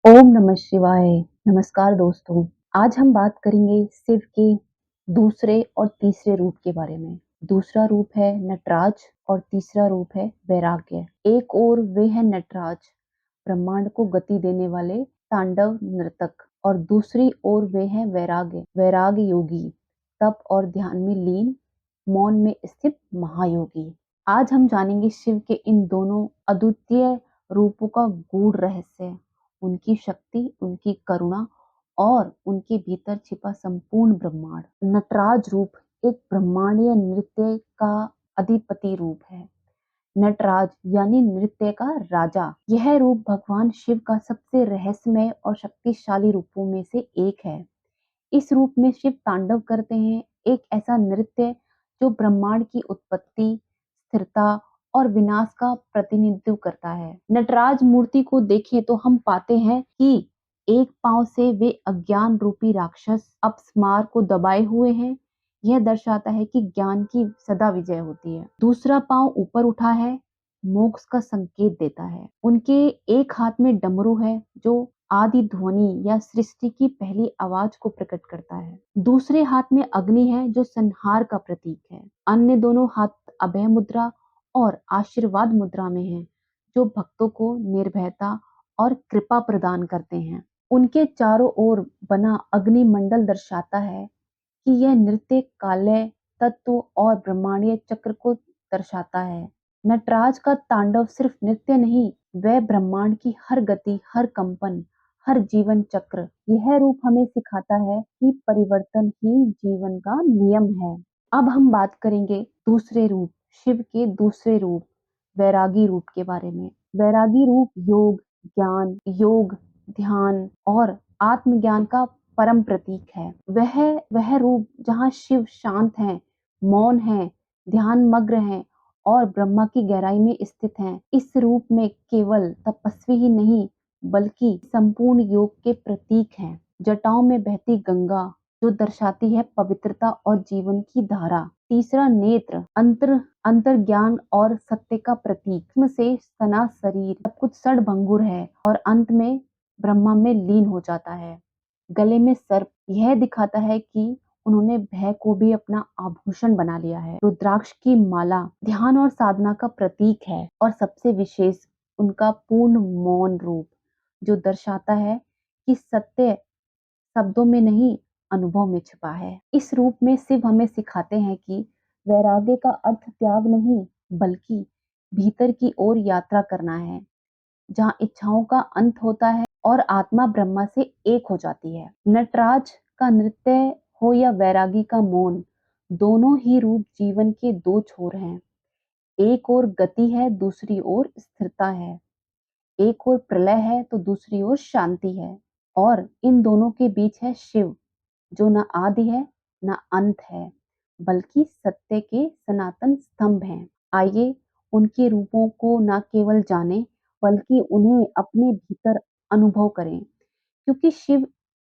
ओम नमः शिवाय। नमस्कार दोस्तों। आज हम बात करेंगे शिव के दूसरे और तीसरे रूप के बारे में। दूसरा रूप है नटराज और तीसरा रूप है वैराग्य। एक ओर वे है नटराज, ब्रह्मांड को गति देने वाले तांडव नर्तक, और दूसरी ओर वे है वैराग्य, वैराग योगी, तप और ध्यान में लीन, मौन में स्थित महायोगी। आज हम जानेंगे शिव के इन दोनों अद्वितीय रूपों का गूढ़ रहस्य, उनकी शक्ति, उनकी करुणा और उनके भीतर छिपा संपूर्ण ब्रह्मांड। नटराज रूप एक ब्रह्मांडीय नृत्य का अधिपति रूप है। नटराज यानी नृत्य का राजा। यह रूप भगवान शिव का सबसे रहस्यमय और शक्तिशाली रूपों में से एक है। इस रूप में शिव तांडव करते हैं, एक ऐसा नृत्य जो ब्रह्मांड की उत्पत्ति, स्थिरता और विनाश का प्रतिनिधित्व करता है। नटराज मूर्ति को देखें तो हम पाते हैं कि एक पांव से वे अज्ञान रूपी राक्षस अपस्मार को दबाए हुए हैं। यह दर्शाता है कि ज्ञान की सदा विजय होती है। दूसरा पांव ऊपर उठा है, मोक्ष का संकेत देता है। उनके एक हाथ में डमरू है जो आदि ध्वनि या सृष्टि की पहली आवाज को प्रकट करता है। दूसरे हाथ में अग्नि है जो संहार का प्रतीक है। अन्य दोनों हाथ अभय मुद्रा और आशीर्वाद मुद्रा में हैं, जो भक्तों को निर्भयता और कृपा प्रदान करते हैं। उनके चारों ओर बना अग्नि मंडल दर्शाता है कि यह नृत्य काले तत्व और ब्रह्मांडीय चक्र को दर्शाता है। नटराज का तांडव सिर्फ नृत्य नहीं, वह ब्रह्मांड की हर गति, हर कंपन, हर जीवन चक्र। यह रूप हमें सिखाता है कि परिवर्तन ही जीवन का नियम है। अब हम बात करेंगे दूसरे रूप, शिव के दूसरे रूप, वैरागी रूप के बारे में। वैरागी रूप योग, ज्ञान, योग, ध्यान और आत्मज्ञान का परम प्रतीक है। वह रूप जहाँ शिव शांत हैं, मौन हैं, ध्यान मग्न हैं और ब्रह्मा की गहराई में स्थित हैं। इस रूप में केवल तपस्वी ही नहीं बल्कि संपूर्ण योग के प्रतीक हैं। जटाओं में बहती गंगा जो दर्शाती है पवित्रता और जीवन की धारा। तीसरा नेत्र अंतर ज्ञान और सत्य का प्रतीक। इसमें से सना शरीर सब कुछ क्षणभंगुर है और अंत में ब्रह्मा में लीन हो जाता है। गले में सर्प, यह दिखाता है कि उन्होंने भय को भी अपना आभूषण बना लिया है। रुद्राक्ष की माला ध्यान और साधना का प्रतीक है। और सबसे विशेष उनका पूर्ण मौन रूप जो दर्शाता है कि सत्य शब्दों में नहीं, अनुभव में छिपा है। इस रूप में शिव हमें सिखाते हैं कि वैराग्य का अर्थ त्याग नहीं बल्कि भीतर की ओर यात्रा करना है, जहाँ इच्छाओं का अंत होता है और आत्मा ब्रह्मा से एक हो जाती है। नटराज का नृत्य हो या वैरागी का मौन, दोनों ही रूप जीवन के दो छोर हैं। एक ओर गति है, दूसरी ओर स्थिरता है। एक ओर प्रलय है तो दूसरी ओर शांति है। और इन दोनों के बीच है शिव, जो न आदि है न अंत है बल्कि सत्य के सनातन स्तंभ हैं। आइए उनके रूपों को न केवल जानें बल्कि उन्हें अपने भीतर अनुभव करें, क्योंकि शिव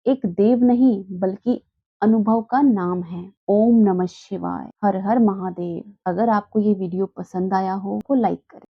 एक देव नहीं बल्कि अनुभव का नाम है। ओम नमः शिवाय। हर हर महादेव। अगर आपको ये वीडियो पसंद आया हो तो लाइक करें।